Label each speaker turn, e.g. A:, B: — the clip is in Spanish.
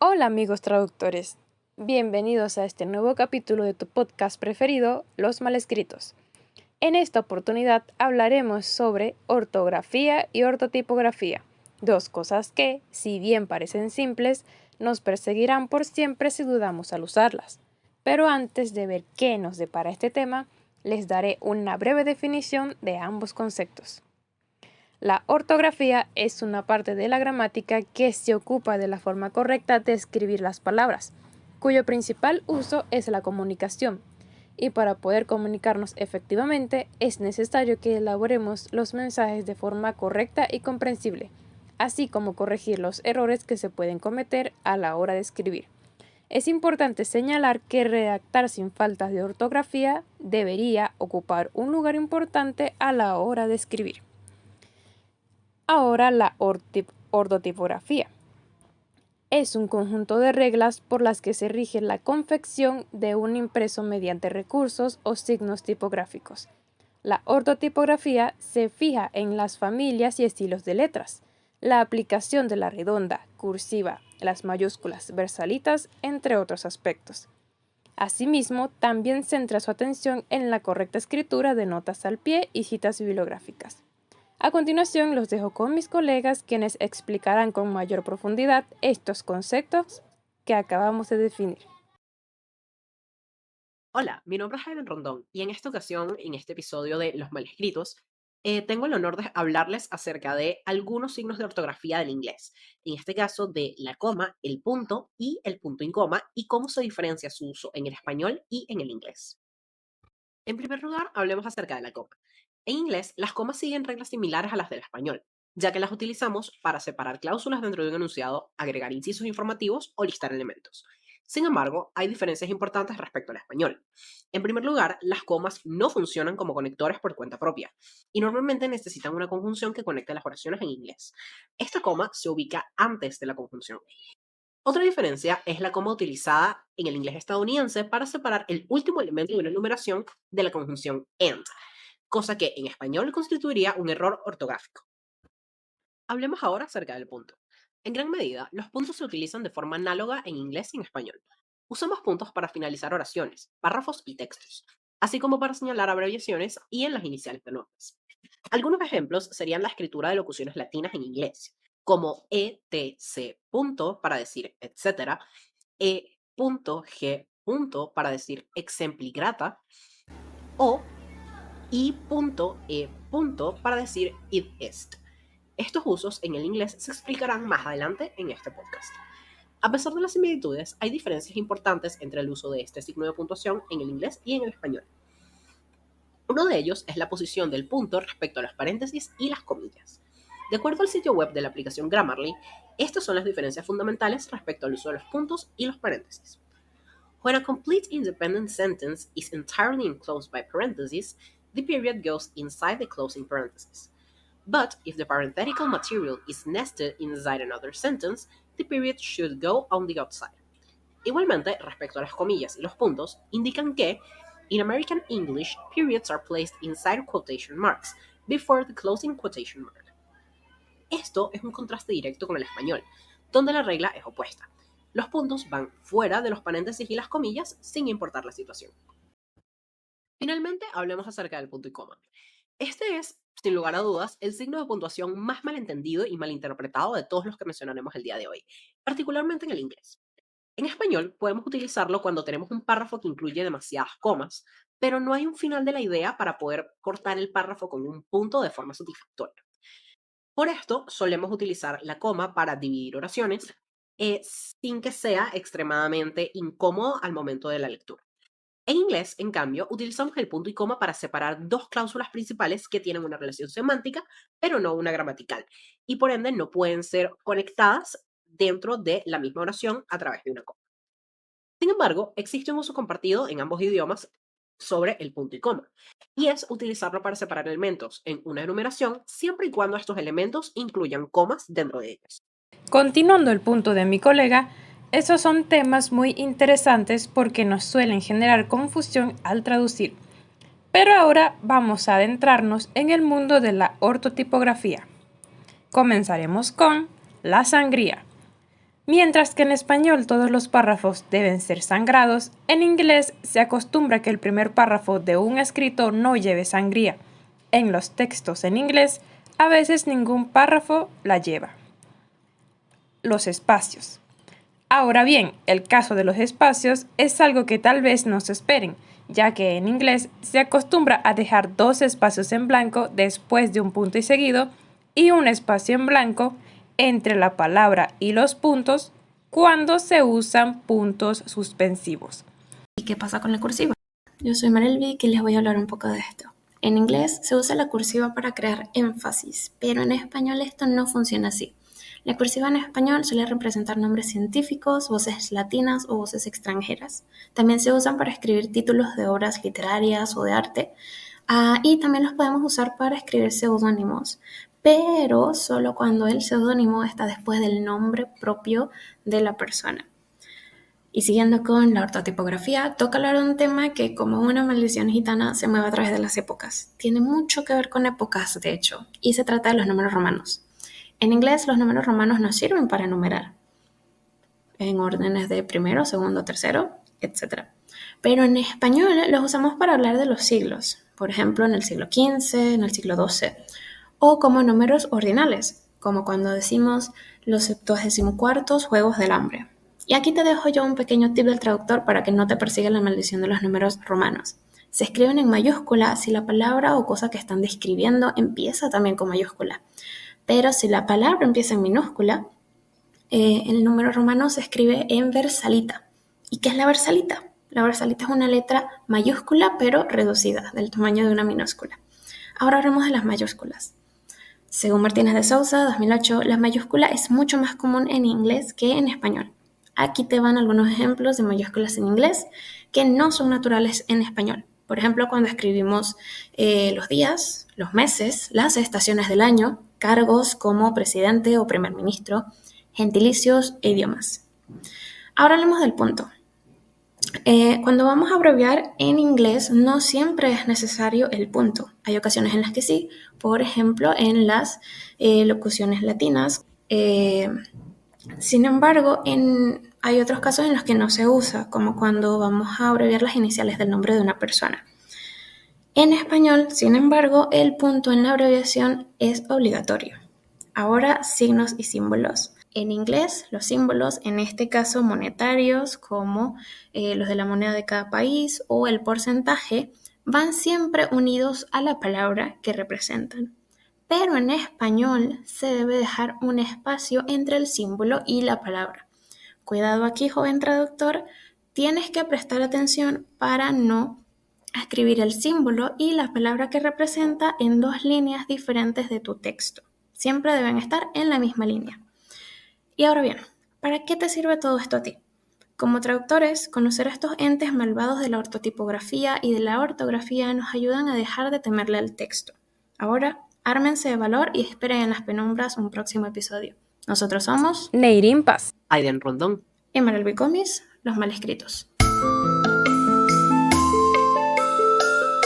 A: Hola amigos traductores, bienvenidos a este nuevo capítulo de tu podcast preferido, Los Malescritos. En esta oportunidad hablaremos sobre ortografía y ortotipografía, dos cosas que, si bien parecen simples, nos perseguirán por siempre si dudamos al usarlas. Pero antes de ver qué nos depara este tema, les daré una breve definición de ambos conceptos. La ortografía es una parte de la gramática que se ocupa de la forma correcta de escribir las palabras, cuyo principal uso es la comunicación. Y para poder comunicarnos efectivamente es necesario que elaboremos los mensajes de forma correcta y comprensible, así como corregir los errores que se pueden cometer a la hora de escribir. Es importante señalar que redactar sin faltas de ortografía debería ocupar un lugar importante a la hora de escribir. Ahora la ortotipografía. Es un conjunto de reglas por las que se rige la confección de un impreso mediante recursos o signos tipográficos. La ortotipografía se fija en las familias y estilos de letras, la aplicación de la redonda, cursiva, las mayúsculas, versalitas, entre otros aspectos. Asimismo, también centra su atención en la correcta escritura de notas al pie y citas bibliográficas. A continuación, los dejo con mis colegas quienes explicarán con mayor profundidad estos conceptos que acabamos de definir.
B: Hola, mi nombre es Jaime Rondón y en esta ocasión, en este episodio de Los Malescritos, tengo el honor de hablarles acerca de algunos signos de ortografía del inglés. En este caso, de la coma, el punto y el punto y coma y cómo se diferencia su uso en el español y en el inglés. En primer lugar, hablemos acerca de la coma. En inglés, las comas siguen reglas similares a las del español, ya que las utilizamos para separar cláusulas dentro de un enunciado, agregar incisos informativos o listar elementos. Sin embargo, hay diferencias importantes respecto al español. En primer lugar, las comas no funcionan como conectores por cuenta propia y normalmente necesitan una conjunción que conecte las oraciones en inglés. Esta coma se ubica antes de la conjunción. Otra diferencia es la coma utilizada en el inglés estadounidense para separar el último elemento de una numeración de la conjunción and, cosa que en español constituiría un error ortográfico. Hablemos ahora acerca del punto. En gran medida, los puntos se utilizan de forma análoga en inglés y en español. Usamos puntos para finalizar oraciones, párrafos y textos, así como para señalar abreviaciones y en las iniciales de nombres. Algunos ejemplos serían la escritura de locuciones latinas en inglés, como etc. para decir etcétera, e.g. para decir exempligrata o i.e. para decir id est. Estos usos en el inglés se explicarán más adelante en este podcast. A pesar de las similitudes, hay diferencias importantes entre el uso de este signo de puntuación en el inglés y en el español. Uno de ellos es la posición del punto respecto a los paréntesis y las comillas. De acuerdo al sitio web de la aplicación Grammarly, estas son las diferencias fundamentales respecto al uso de los puntos y los paréntesis. When a complete independent sentence is entirely enclosed by parentheses, the period goes inside the closing parenthesis. But if the parenthetical material is nested inside another sentence, the period should go on the outside. Igualmente, respecto a las comillas y los puntos, indican que, in American English, periods are placed inside quotation marks, before the closing quotation mark. Esto es un contraste directo con el español, donde la regla es opuesta. Los puntos van fuera de los paréntesis y las comillas sin importar la situación. Finalmente, hablemos acerca del punto y coma. Este es, sin lugar a dudas, el signo de puntuación más malentendido y malinterpretado de todos los que mencionaremos el día de hoy, particularmente en el inglés. En español podemos utilizarlo cuando tenemos un párrafo que incluye demasiadas comas, pero no hay un final de la idea para poder cortar el párrafo con un punto de forma satisfactoria. Por esto solemos utilizar la coma para dividir oraciones sin que sea extremadamente incómodo al momento de la lectura. En inglés, en cambio, utilizamos el punto y coma para separar dos cláusulas principales que tienen una relación semántica, pero no una gramatical, y por ende no pueden ser conectadas dentro de la misma oración a través de una coma. Sin embargo, existe un uso compartido en ambos idiomas sobre el punto y coma, y es utilizarlo para separar elementos en una enumeración siempre y cuando estos elementos incluyan comas dentro de ellas.
A: Continuando el punto de mi colega, esos son temas muy interesantes porque nos suelen generar confusión al traducir. Pero ahora vamos a adentrarnos en el mundo de la ortotipografía. Comenzaremos con la sangría. Mientras que en español todos los párrafos deben ser sangrados, en inglés se acostumbra que el primer párrafo de un escrito no lleve sangría. En los textos en inglés, a veces ningún párrafo la lleva. Los espacios. Ahora bien, el caso de los espacios es algo que tal vez no se esperen, ya que en inglés se acostumbra a dejar 2 espacios en blanco después de un punto y seguido y un espacio en blanco entre la palabra y los puntos cuando se usan puntos suspensivos.
C: ¿Y qué pasa con la cursiva? Yo soy Marelvi y les voy a hablar un poco de esto. En inglés se usa la cursiva para crear énfasis, pero en español esto no funciona así. La cursiva en español suele representar nombres científicos, voces latinas o voces extranjeras. También se usan para escribir títulos de obras literarias o de arte. Y también los podemos usar para escribir seudónimos, pero solo cuando el seudónimo está después del nombre propio de la persona. Y siguiendo con la ortotipografía, toca hablar de un tema que, como una maldición gitana, se mueve a través de las épocas. Tiene mucho que ver con épocas, de hecho, y se trata de los números romanos. En inglés, los números romanos nos sirven para enumerar en órdenes de primero, segundo, tercero, etc. Pero en español los usamos para hablar de los siglos, por ejemplo, en el siglo XV, en el siglo XII, o como números ordinales, como cuando decimos los 74 Juegos del Hambre. Y aquí te dejo yo un pequeño tip del traductor para que no te persiga la maldición de los números romanos. Se escriben en mayúscula si la palabra o cosa que están describiendo empieza también con mayúscula. Pero si la palabra empieza en minúscula, el número romano se escribe en versalita. ¿Y qué es la versalita? La versalita es una letra mayúscula pero reducida, del tamaño de una minúscula. Ahora hablemos de las mayúsculas. Según Martínez de Sousa, 2008, la mayúscula es mucho más común en inglés que en español. Aquí te van algunos ejemplos de mayúsculas en inglés que no son naturales en español. Por ejemplo, cuando escribimos los días, los meses, las estaciones del año, cargos como presidente o primer ministro, gentilicios e idiomas. Ahora hablemos del punto. Cuando vamos a abreviar en inglés, no siempre es necesario el punto. Hay ocasiones en las que sí, por ejemplo, en las locuciones latinas. Sin embargo, hay otros casos en los que no se usa, como cuando vamos a abreviar las iniciales del nombre de una persona. En español, sin embargo, el punto en la abreviación es obligatorio. Ahora, signos y símbolos. En inglés, los símbolos, en este caso monetarios, como los de la moneda de cada país o el porcentaje, van siempre unidos a la palabra que representan. Pero en español se debe dejar un espacio entre el símbolo y la palabra. Cuidado aquí, joven traductor, tienes que prestar atención para no escribir el símbolo y la palabra que representa en 2 líneas diferentes de tu texto. Siempre deben estar en la misma línea. Y ahora bien, ¿para qué te sirve todo esto a ti? Como traductores, conocer a estos entes malvados de la ortotipografía y de la ortografía nos ayudan a dejar de temerle al texto. Ahora, ármense de valor y esperen en las penumbras un próximo episodio. Nosotros somos
A: Neirin Paz.
B: Aiden Rondón.
C: y Marelvi Comis, los mal escritos.